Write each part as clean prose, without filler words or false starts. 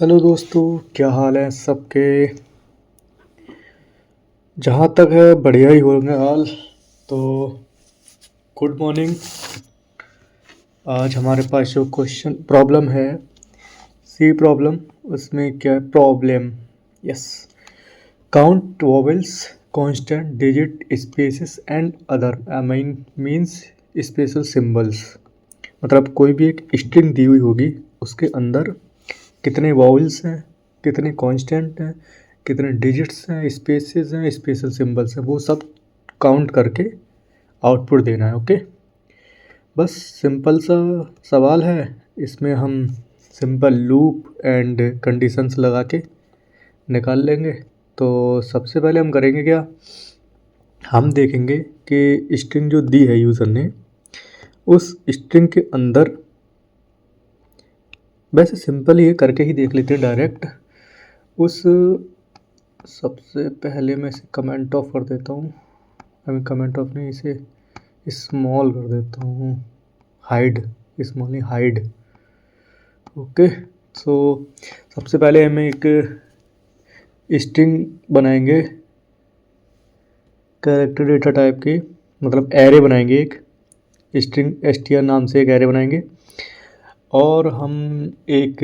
Hello दोस्तों, क्या हाल है सबके। जहाँ तक है बढ़िया ही होंगे हाल। तो गुड मॉर्निंग। आज हमारे पास जो क्वेश्चन प्रॉब्लम है, सी प्रॉब्लम, उसमें क्या है problem. Yes, count vowels, constant digit, spaces and other means special symbols. मतलब कोई भी एक स्ट्रिंग दी हुई होगी, उसके अंदर कितने वॉवल्स हैं, कितने कांस्टेंट हैं, कितने डिजिट्स हैं, स्पेसेस हैं, स्पेशल सिंबल्स हैं, वो सब काउंट करके आउटपुट देना है। ओके, बस सिंपल सा सवाल है। इसमें हम सिंपल लूप एंड कंडीशंस लगा के निकाल लेंगे। तो सबसे पहले हम करेंगे क्या, हम देखेंगे कि स्ट्रिंग जो दी है यूज़र ने, उस स्ट्रिंग के अंदर, वैसे सिंपल ही करके ही देख लेते हैं डायरेक्ट। उस सबसे पहले मैं इसे कमेंट ऑफ कर देता हूँ। अभी कमेंट ऑफ नहीं, इसे स्मॉल कर देता हूँ, हाइड, स्मॉल नहीं हाइड। ओके, सो सबसे पहले हमें एक स्ट्रिंग बनाएंगे कैरेक्टर डेटा टाइप की, मतलब एरे बनाएंगे। एक स्ट्रिंग str नाम से एक एरे बनाएंगे और हम एक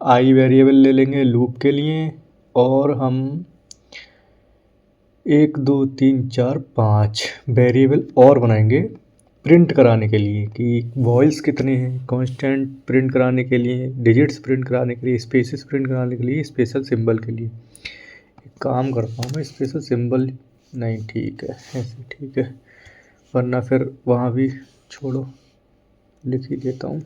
आई वेरिएबल ले लेंगे लूप के लिए, और हम 1 2 3 4 5 वेरिएबल और बनाएंगे प्रिंट कराने के लिए कि वॉइस कितने हैं, कांस्टेंट प्रिंट कराने के लिए, डिजिट्स प्रिंट कराने के लिए, स्पेसेस प्रिंट कराने के लिए, स्पेशल सिंबल के लिए। एक काम करता हूँ मैं, स्पेशल सिंबल नहीं, ठीक है ऐसे ठीक है, वरना फिर वहाँ भी छोड़ो, लिख ही देता हूँ।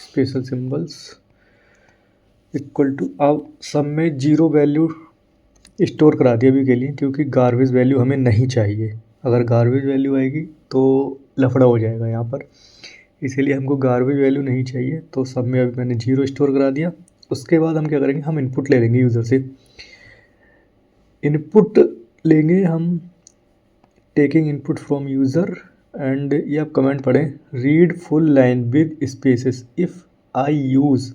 स्पेशल सिंबल्स इक्वल टू, अब सब में 0 वैल्यू स्टोर करा दिया अभी के लिए, क्योंकि गार्बेज वैल्यू हमें नहीं चाहिए। अगर गार्बेज वैल्यू आएगी तो लफड़ा हो जाएगा यहाँ पर, इसीलिए हमको गार्बेज वैल्यू नहीं चाहिए। तो सब में अभी मैंने 0 स्टोर करा दिया। उसके बाद हम क्या करेंगे, हम इनपुट ले लेंगे यूज़र से। इनपुट लेंगे हम, taking input from user, and ये आप कमेंट पढ़ें, read full line with spaces, if I use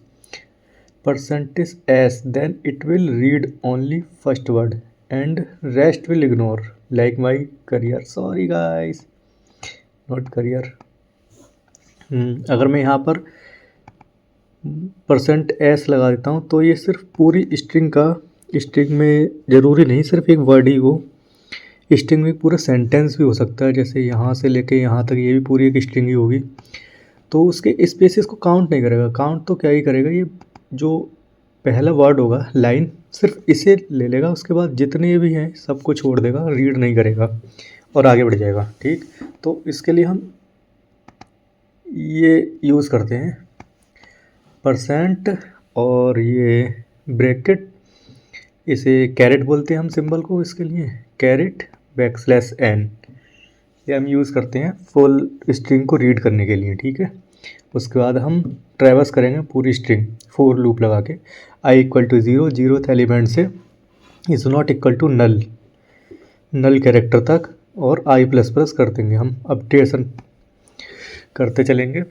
percentage s then it will read only first word and rest will ignore, like my career, sorry guys, not career। अगर मैं यहाँ पर %s लगा देता हूँ तो ये सिर्फ पूरी स्ट्रिंग का, स्ट्रिंग में ज़रूरी नहीं सिर्फ एक वर्ड ही हो, स्ट्रिंग में पूरा सेंटेंस भी हो सकता है। जैसे यहाँ से लेके यहाँ तक ये भी पूरी एक स्ट्रिंग ही होगी, तो उसके स्पेसेस को काउंट नहीं करेगा। काउंट तो क्या ही करेगा, ये जो पहला वर्ड होगा लाइन, सिर्फ इसे ले लेगा, उसके बाद जितने भी हैं सबको छोड़ देगा, रीड नहीं करेगा और आगे बढ़ जाएगा। ठीक, तो इसके लिए हम ये यूज़ करते हैं %, और ये ब्रैकेट, इसे कैरेट बोलते हैं हम सिंबल को, इसके लिए कैरेट \n, ये हम यूज़ करते हैं फुल स्ट्रिंग को रीड करने के लिए। ठीक है, उसके बाद हम ट्रैवर्स करेंगे पूरी स्ट्रिंग फोर लूप लगा के, i equal to 0, 0th element से is not equal to null, null character तक, और i++ कर देंगे। हम अपडेशन करते चलेंगे।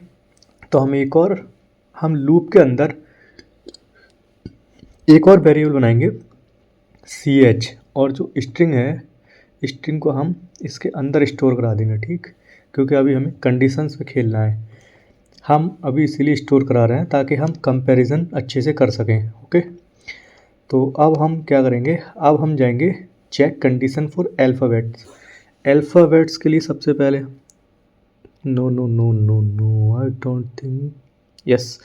तो हम एक और, हम लूप के अंदर एक और वेरिएबल बनाएंगे ch, और जो स्ट्रिंग है, स्ट्रिंग को हम इसके अंदर स्टोर करा देंगे। ठीक, क्योंकि अभी हमें कंडीशंस पे खेलना है, हम अभी इसीलिए स्टोर करा रहे हैं ताकि हम कंपैरिजन अच्छे से कर सकें। ओके, तो अब हम क्या करेंगे, अब हम जाएंगे check condition for alphabets. Alphabets के लिए सबसे पहले, no no no no no, I don't think, yes,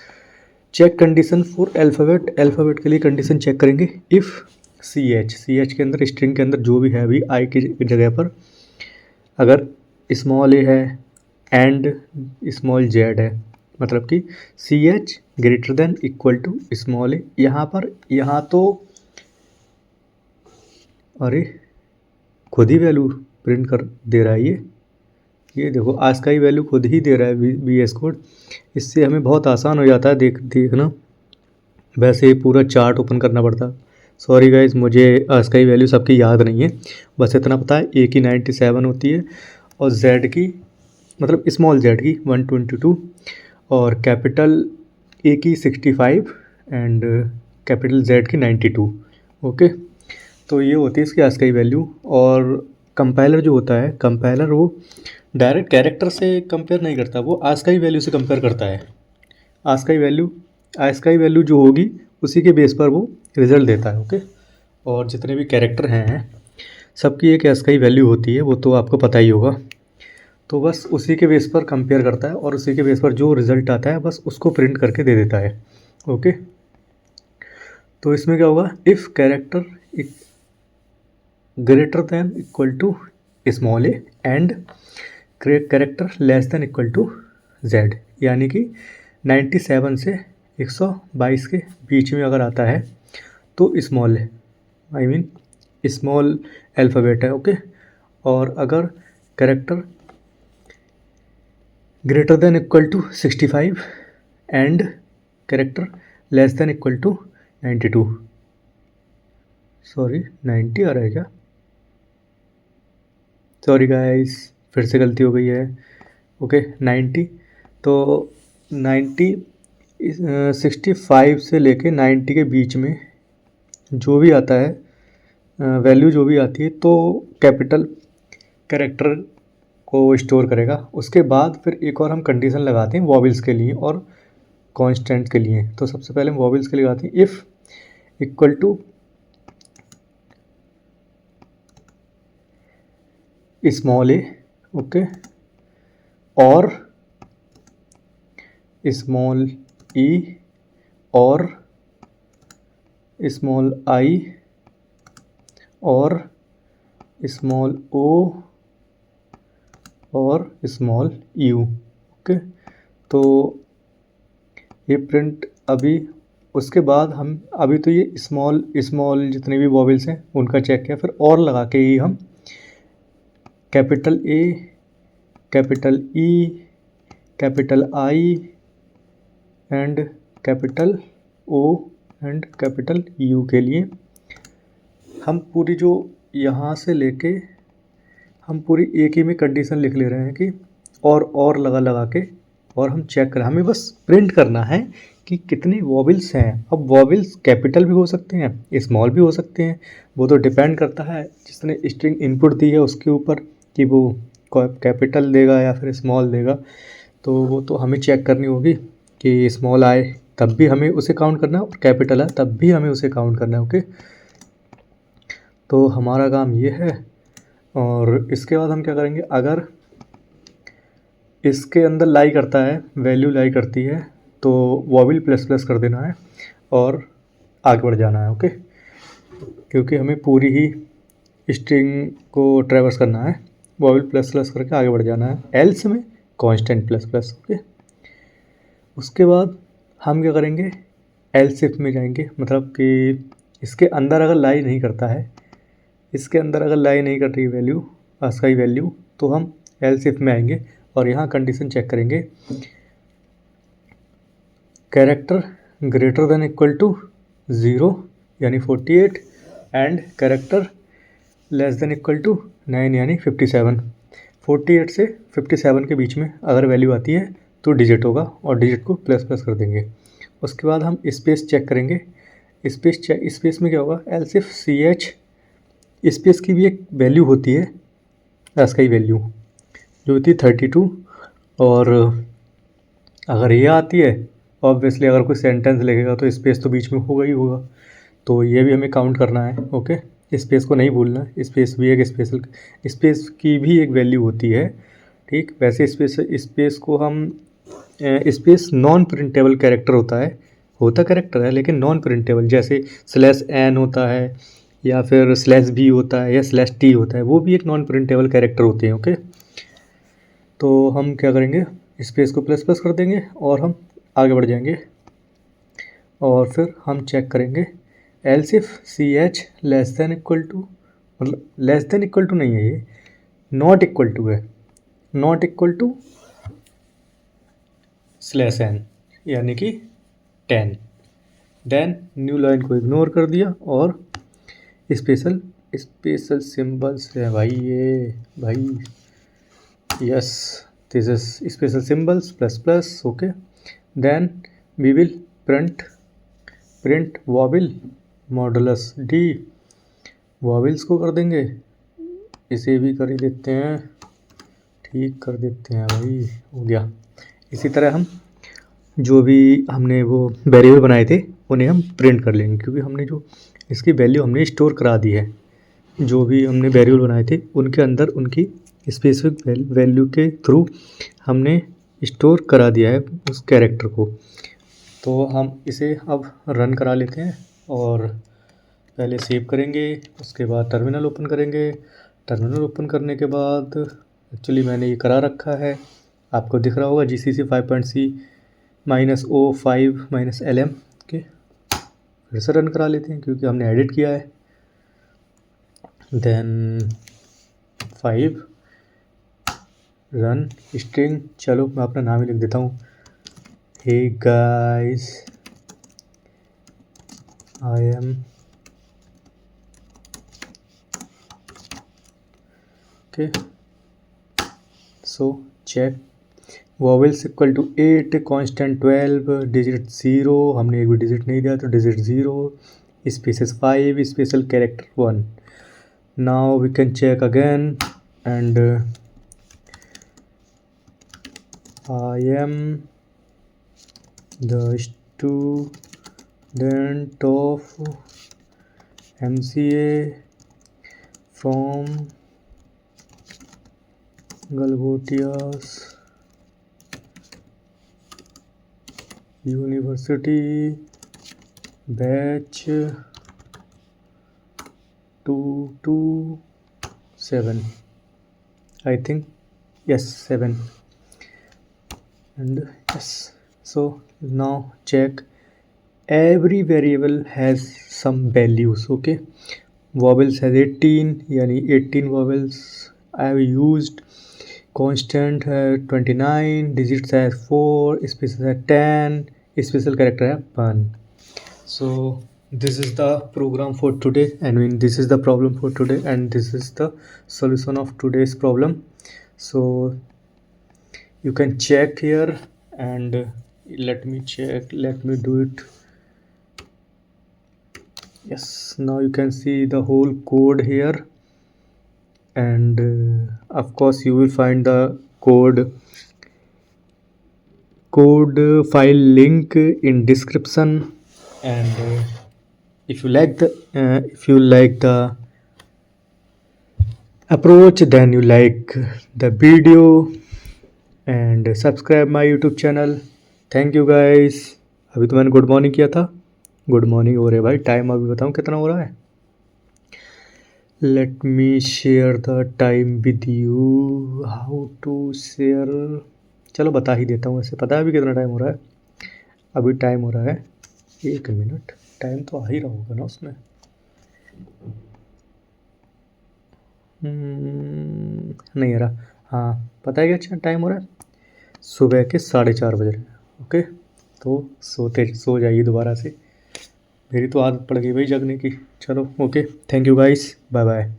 check condition for alphabet. Alphabet के लिए कंडीशन चेक करेंगे, इफ़ ch के अंदर, स्ट्रिंग के अंदर जो भी है अभी आई की जगह पर, अगर स्मॉल ए है एंड स्मॉल z है, मतलब कि ch greater than equal to small a. यहाँ पर, यहाँ तो अरे खुद ही वैल्यू प्रिंट कर दे रहा है ये देखो, आज का ही वैल्यू खुद ही दे रहा है VS कोड। इससे हमें बहुत आसान हो जाता है देखना। वैसे ही पूरा चार्ट ओपन करना पड़ता। सॉरी गाइज, मुझे आज का ही वैल्यू सबकी याद नहीं है, बस इतना पता है A की 97 होती है और Z की मतलब स्मॉल जेड की 122 और कैपिटल ए की 65 एंड कैपिटल जेड की 92। ओके, तो ये होती है इसकी आस्काई वैल्यू। और कंपाइलर जो होता है, कंपाइलर वो डायरेक्ट कैरेक्टर से कंपेयर नहीं करता, वो आस्काई वैल्यू से कंपेयर करता है। आस्काई वैल्यू जो होगी उसी के बेस पर वो रिज़ल्ट देता है। ओके, और जितने भी कैरेक्टर हैं सबकी एक आस्काई वैल्यू होती है, वो तो आपको पता ही होगा। तो बस उसी के बेस पर कंपेयर करता है और उसी के बेस पर जो रिज़ल्ट आता है बस उसको प्रिंट करके दे देता है। ओके, तो इसमें क्या होगा, if character greater than equal to small A and character less than equal to Z, यानी कि 97 से 122 के बीच में अगर आता है तो स्मॉल है, आई मीन स्मॉल अल्फ़ाबेट है। ओके, और अगर character greater than equal to 65 and character less than equal to 92, sorry 90 आ रहा है क्या, सॉरी गाइस फिर से गलती हो गई है। ओके 90, तो 90 65 से लेके 90 के बीच में जो भी आता है वैल्यू जो भी आती है तो कैपिटल कैरेक्टर को स्टोर करेगा। उसके बाद फिर एक और हम कंडीशन लगाते हैं वॉवेल्स के लिए और कॉन्स्टेंट के लिए। तो सबसे पहले हम वॉवेल्स के लिए लगाते हैं, if equal to small A, okay, और स्मॉल ई और स्मॉल आई और स्मॉल ओ और स्मॉल यू। ओके, तो ये प्रिंट अभी, उसके बाद हम अभी तो ये स्मॉल जितने भी वॉवेल्स हैं उनका चेक किया, फिर और लगा के ही हम capital A, capital E, capital I and capital O and capital U के लिए हम पूरी जो यहाँ से लेके हम पूरी एक ही में कंडीशन लिख ले रहे हैं कि और लगा के और हम चेक करें, हमें बस प्रिंट करना है कि कितनी वॉवेल्स हैं। अब वॉवेल्स कैपिटल भी हो सकते हैं, स्मॉल भी हो सकते हैं, वो तो डिपेंड करता है जिसने स्ट्रिंग इनपुट दी है उसके ऊपर कि वो कैपिटल देगा या फिर स्मॉल देगा। तो वो तो हमें चेक करनी होगी कि स्मॉल आए तब भी हमें उसे काउंट करना है और कैपिटल आए तब भी हमें उसे काउंट करना है। ओके, तो हमारा काम ये है। और इसके बाद हम क्या करेंगे, अगर इसके अंदर लाई करता है, वैल्यू लाई करती है, तो वॉवेल प्लस प्लस कर देना है और आगे बढ़ जाना है। ओके, क्योंकि हमें पूरी ही स्ट्रिंग को ट्रैवर्स करना है, वॉवेल प्लस प्लस करके आगे बढ़ जाना है, एल्स में कांस्टेंट प्लस प्लस। ओके, उसके बाद हम क्या करेंगे, एल्स इफ में जाएंगे, मतलब कि इसके अंदर अगर लाई नहीं करता है, इसके अंदर अगर लाई नहीं कर रही वैल्यू आस्काई वैल्यू, तो हम एल्स इफ में आएंगे और यहाँ कंडीशन चेक करेंगे, character greater than equal to 0 यानी 48 and character less than equal to 9 यानी 57। 48 से 57 के बीच में अगर वैल्यू आती है तो डिजिट होगा और डिजिट को प्लस प्लस कर देंगे। उसके बाद हम स्पेस चेक करेंगे, स्पेस में क्या होगा, else if C H, space की भी एक वैल्यू होती है आस्काई वैल्यू जो होती है 32, और अगर ये आती है ऑब्वियसली अगर कोई सेंटेंस लिखेगा तो स्पेस तो बीच में होगा ही होगा, तो ये भी हमें काउंट करना है। ओके, स्पेस को नहीं भूलना, स्पेस भी एक स्पेस की भी एक वैल्यू होती है। ठीक, वैसे स्पेस को हम स्पेस नॉन प्रिंटेबल कैरेक्टर होता कैरेक्टर है लेकिन नॉन प्रिंटेबल, जैसे /n होता है या फिर /b होता है या /t होता है, वो भी एक नॉन प्रिंटेबल कैरेक्टर होते हैं। ओके, तो हम क्या करेंगे, स्पेस को प्लस प्लस कर देंगे और हम आगे बढ़ जाएंगे और फिर हम चेक करेंगे else if C H less than equal to, मतलब लेस देन इक्वल टू नहीं है, ये नॉट इक्वल टू है, नॉट इक्वल टू /n यानी कि 10, देन न्यू लाइन को इग्नोर कर दिया और स्पेशल सिंबल्स है भाई, ये भाई yes this is special symbols plus okay. Then we will print vowel modulus d, vowels को कर देंगे, इसे भी कर ही देते हैं, ठीक कर देते हैं भाई, हो गया। इसी तरह हम जो भी हमने वो वेरिएबल बनाए थे उन्हें हम प्रिंट कर लेंगे, क्योंकि हमने जो इसकी वैल्यू हमने स्टोर करा दी है, जो भी हमने वेरिएबल बनाए थे उनके अंदर उनकी स्पेसिफिक वैल्यू के थ्रू हमने स्टोर करा दिया है उस कैरेक्टर को। तो हम इसे अब रन करा लेते हैं, और पहले सेव करेंगे, उसके बाद टर्मिनल ओपन करेंगे। टर्मिनल ओपन करने के बाद एक्चुअली मैंने ये करा रखा है, आपको दिख रहा होगा GCC 5.c -O5 -LM के। फिर से रन करा लेते हैं क्योंकि हमने एडिट किया है। देन 5 रन स्ट्रिंग, चलो मैं अपना नाम ही लिख देता हूँ, hey guys I am okay. So check vowels equal to 8, constant 12, digit 0, हमने एक भी डिजिट नहीं दिया तो digit 0, spaces 5, special character 1। Now we can check again and I am the student of MCA from Galgotias university batch 227, I think, yes 7, and yes. So now check, every variable has some values, okay. Vowels has 18, यानी 18 vowels I have used, constant है 29, digits है 4, spaces है 10, special character है 1. So this is the program for today, and this is the problem for today, and this is the solution of today's problem. So you can check here, and let me check, let me do it. Yes, now you can see the whole code here, and of course you will find the code file link in description. And if you like the approach, then you like the video and subscribe my YouTube channel. Thank you guys. अभी तो मैंने good morning किया था, good morning हो रहा है भाई, time अभी बताऊँ कितना हो रहा है। Let me share the time with you, how to share, चलो बता ही देता हूँ, वैसे पता है अभी कितना टाइम हो रहा है। अभी टाइम हो रहा है 1 मिनट, टाइम तो आ ही रहा होगा ना उसमें। नहीं आ रहा, हाँ पता है क्या, अच्छा टाइम हो रहा है सुबह के 4:30 बज रहे हैं। ओके, तो सो जाइए दोबारा से, मेरी तो आदत पड़ गई भाई जगने की। चलो okay, thank you guys, bye bye.